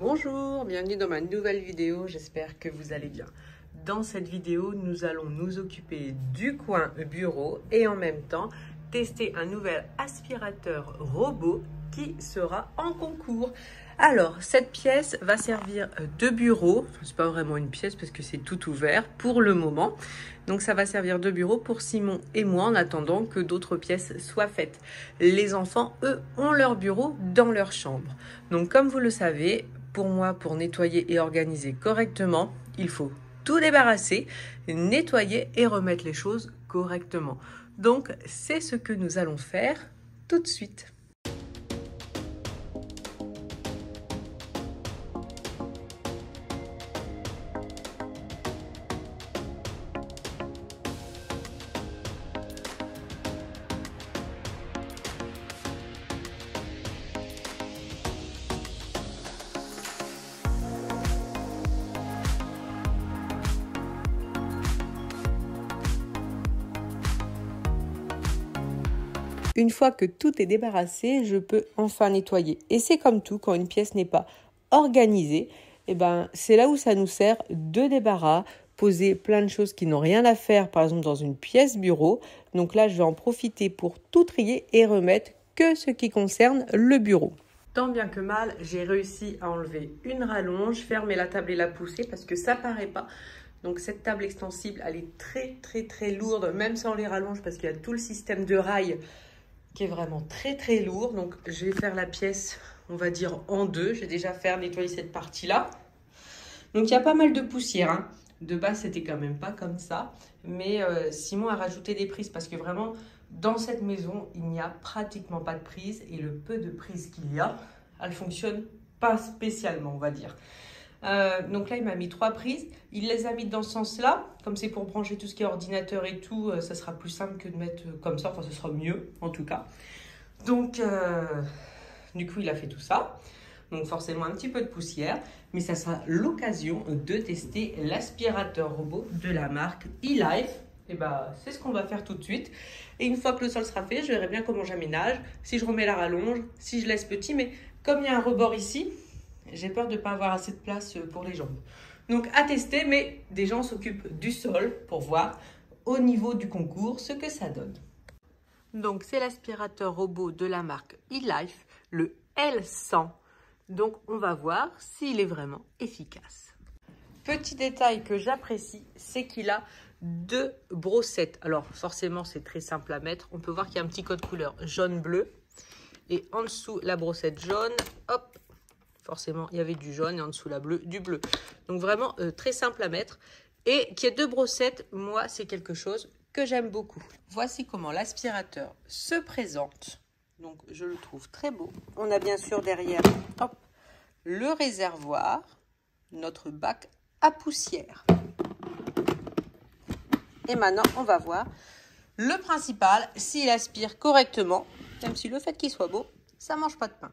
Bonjour, bienvenue dans ma nouvelle vidéo, j'espère que vous allez bien. Dans cette vidéo, nous allons nous occuper du coin bureau et en même temps tester un nouvel aspirateur robot qui sera en concours. Alors, cette pièce va servir de bureau, c'est pas vraiment une pièce parce que c'est tout ouvert pour le moment. Donc ça va servir de bureau pour Simon et moi en attendant que d'autres pièces soient faites. Les enfants, eux, ont leur bureau dans leur chambre. Donc comme vous le savez, pour moi, pour nettoyer et organiser correctement, il faut tout débarrasser, nettoyer et remettre les choses correctement. Donc, c'est ce que nous allons faire tout de suite. Une fois que tout est débarrassé, je peux enfin nettoyer. Et c'est comme tout, quand une pièce n'est pas organisée, c'est là où ça nous sert de débarras, poser plein de choses qui n'ont rien à faire, par exemple dans une pièce bureau. Donc là, je vais en profiter pour tout trier et remettre que ce qui concerne le bureau. Tant bien que mal, j'ai réussi à enlever une rallonge, fermer la table et la pousser parce que ça paraît pas. Donc cette table extensible, elle est très lourde, même sans les rallonges parce qu'il y a tout le système de rails qui est vraiment très lourd. Donc je vais faire la pièce, on va dire en deux. Je vais déjà faire nettoyer cette partie-là. Donc il y a pas mal de poussière, hein. De base, c'était quand même pas comme ça. Mais Simon a rajouté des prises parce que vraiment, dans cette maison, il n'y a pratiquement pas de prise. Et le peu de prises qu'il y a, elles ne fonctionnent pas spécialement, on va dire. Donc là, il m'a mis 3 prises. Il les a mis dans ce sens-là. Comme c'est pour brancher tout ce qui est ordinateur et tout, ça sera plus simple que de mettre comme ça. Enfin, ce sera mieux, en tout cas. Donc, du coup, il a fait tout ça. Donc, forcément, un petit peu de poussière. Mais ça sera l'occasion de tester l'aspirateur robot de la marque eLife. Et c'est ce qu'on va faire tout de suite. Et une fois que le sol sera fait, je verrai bien comment j'aménage. Si je remets la rallonge, si je laisse petit. Mais comme il y a un rebord ici, j'ai peur de ne pas avoir assez de place pour les jambes. Donc à tester, mais des gens s'occupent du sol pour voir au niveau du concours ce que ça donne. Donc c'est l'aspirateur robot de la marque eLife, le L100. Donc on va voir s'il est vraiment efficace. Petit détail que j'apprécie, c'est qu'il a 2 brossettes. Alors forcément c'est très simple à mettre. On peut voir qu'il y a un petit code couleur jaune-bleu. Et en dessous la brossette jaune, hop. Forcément, il y avait du jaune et en dessous du bleu. Donc vraiment très simple à mettre. Et qu'il y ait 2 brossettes, moi, c'est quelque chose que j'aime beaucoup. Voici comment l'aspirateur se présente. Donc je le trouve très beau. On a bien sûr derrière le réservoir, notre bac à poussière. Et maintenant, on va voir le principal, s'il aspire correctement, même si le fait qu'il soit beau, ça ne mange pas de pain.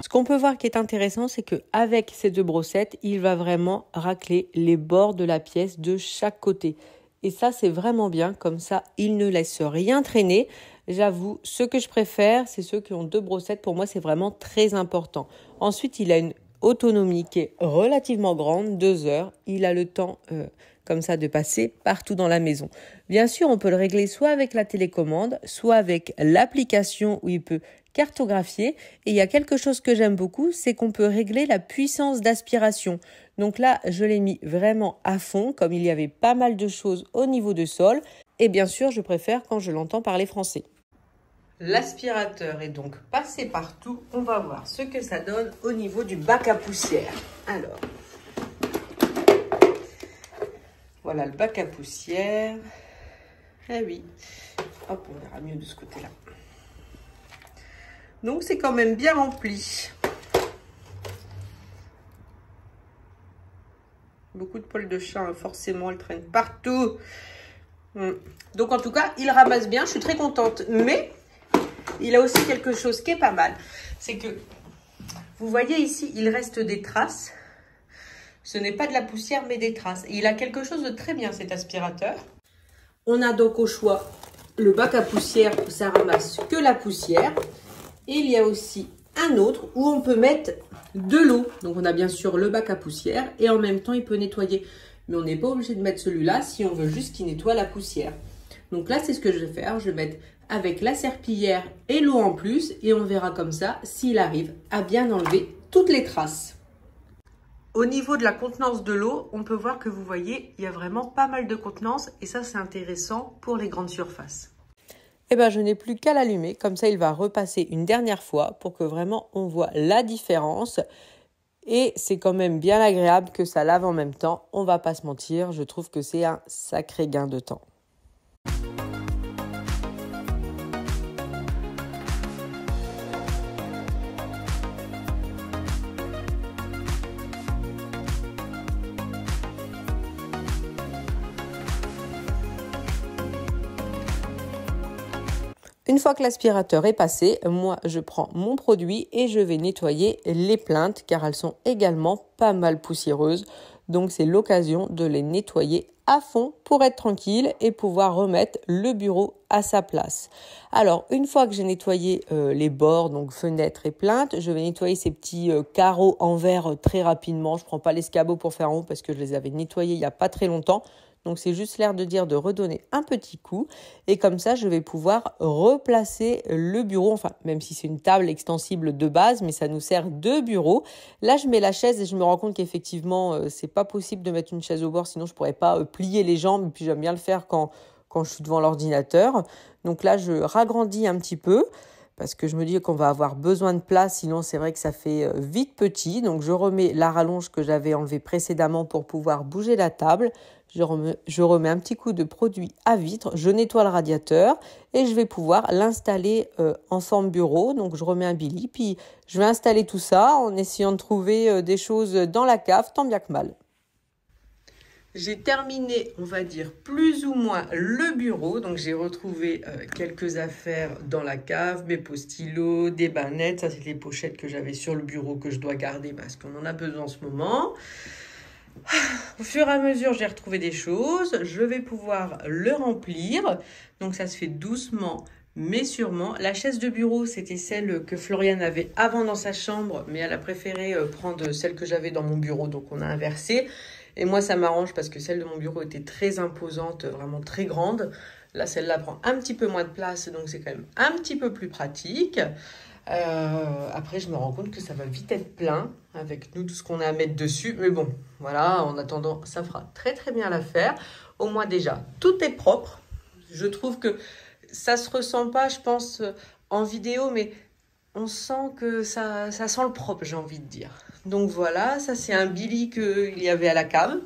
Ce qu'on peut voir qui est intéressant, c'est qu'avec ces 2 brossettes, il va vraiment racler les bords de la pièce de chaque côté. Et ça, c'est vraiment bien. Comme ça, il ne laisse rien traîner. J'avoue, ceux que je préfère, c'est ceux qui ont 2 brossettes. Pour moi, c'est vraiment très important. Ensuite, il a une autonomie qui est relativement grande, 2 heures. Il a le temps comme ça de passer partout dans la maison. Bien sûr, on peut le régler soit avec la télécommande, soit avec l'application où il peut cartographier. Et il y a quelque chose que j'aime beaucoup, c'est qu'on peut régler la puissance d'aspiration. Donc là, je l'ai mis vraiment à fond, comme il y avait pas mal de choses au niveau de sol. Et bien sûr, je préfère quand je l'entends parler français. L'aspirateur est donc passé partout. On va voir ce que ça donne au niveau du bac à poussière. Alors, voilà le bac à poussière. Ah oui, hop, on verra mieux de ce côté-là. Donc, c'est quand même bien rempli. Beaucoup de poils de chat, hein, forcément, elles traînent partout. Donc, en tout cas, il ramasse bien. Je suis très contente. Mais, il a aussi quelque chose qui est pas mal. C'est que Vous voyez ici, il reste des traces. Ce n'est pas de la poussière, mais des traces. Et il a quelque chose de très bien, cet aspirateur. On a donc au choix le bac à poussière, ça ramasse que la poussière. Et il y a aussi un autre où on peut mettre de l'eau. Donc on a bien sûr le bac à poussière et en même temps il peut nettoyer. Mais on n'est pas obligé de mettre celui-là si on veut juste qu'il nettoie la poussière. Donc là c'est ce que je vais faire. Je vais mettre avec la serpillière et l'eau en plus et on verra comme ça s'il arrive à bien enlever toutes les traces. Au niveau de la contenance de l'eau, on peut voir que vous voyez, il y a vraiment pas mal de contenance et ça c'est intéressant pour les grandes surfaces. Eh bien, je n'ai plus qu'à l'allumer, comme ça il va repasser une dernière fois pour que vraiment on voit la différence. Et c'est quand même bien agréable que ça lave en même temps, on va pas se mentir, je trouve que c'est un sacré gain de temps. Une fois que l'aspirateur est passé, moi je prends mon produit et je vais nettoyer les plinthes car elles sont également pas mal poussiéreuses. Donc c'est l'occasion de les nettoyer à fond pour être tranquille et pouvoir remettre le bureau à sa place. Alors une fois que j'ai nettoyé les bords, donc fenêtres et plinthes, je vais nettoyer ces petits carreaux en verre très rapidement. Je ne prends pas l'escabeau pour faire en haut parce que je les avais nettoyés il n'y a pas très longtemps. Donc c'est juste l'air de dire de redonner un petit coup et comme ça je vais pouvoir replacer le bureau, enfin même si c'est une table extensible de base mais ça nous sert de bureau. Là je mets la chaise et je me rends compte qu'effectivement c'est pas possible de mettre une chaise au bord sinon je pourrais pas plier les jambes et puis j'aime bien le faire quand je suis devant l'ordinateur. Donc là je ragrandis un petit peu parce que je me dis qu'on va avoir besoin de place, sinon c'est vrai que ça fait vite petit. Donc je remets la rallonge que j'avais enlevée précédemment pour pouvoir bouger la table. Je remets un petit coup de produit à vitre, je nettoie le radiateur et je vais pouvoir l'installer en forme bureau. Donc je remets un billy, puis je vais installer tout ça en essayant de trouver des choses dans la cave, tant bien que mal. J'ai terminé, on va dire, plus ou moins le bureau. Donc, j'ai retrouvé quelques affaires dans la cave, mes post-stylos, des bannettes. Ça, c'est les pochettes que j'avais sur le bureau que je dois garder parce qu'on en a besoin en ce moment. Au fur et à mesure, j'ai retrouvé des choses. Je vais pouvoir le remplir. Donc, ça se fait doucement, mais sûrement. La chaise de bureau, c'était celle que Floriane avait avant dans sa chambre, mais elle a préféré prendre celle que j'avais dans mon bureau. Donc, on a inversé. Et moi, ça m'arrange parce que celle de mon bureau était très imposante, vraiment très grande. Là, celle-là prend un petit peu moins de place, donc c'est quand même un petit peu plus pratique. Après, je me rends compte que ça va vite être plein avec nous, tout ce qu'on a à mettre dessus. Mais bon, voilà, en attendant, ça fera très très bien l'affaire. Au moins déjà, tout est propre. Je trouve que ça se ressent pas, je pense, en vidéo, mais on sent que ça sent le propre, j'ai envie de dire. Donc voilà, ça c'est un Billy qu'il y avait à la cave,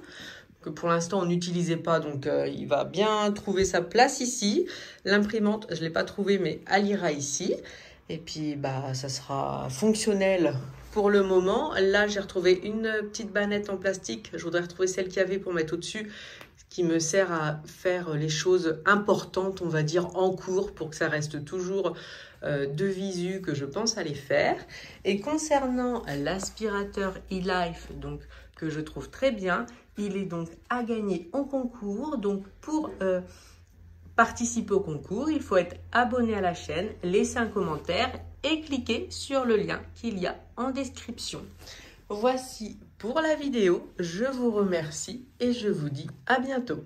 que pour l'instant on n'utilisait pas, donc il va bien trouver sa place ici. L'imprimante, je ne l'ai pas trouvée, mais elle ira ici. Et puis bah ça sera fonctionnel pour le moment. Là j'ai retrouvé une petite bannette en plastique, je voudrais retrouver celle qu'il y avait pour mettre au-dessus, qui me sert à faire les choses importantes, on va dire, en cours pour que ça reste toujours de visu que je pense à les faire. Et concernant l'aspirateur eLife, donc que je trouve très bien, il est donc à gagner en concours. Donc pour participer au concours, il faut être abonné à la chaîne, laisser un commentaire et cliquer sur le lien qu'il y a en description. Voici pour la vidéo, je vous remercie et je vous dis à bientôt.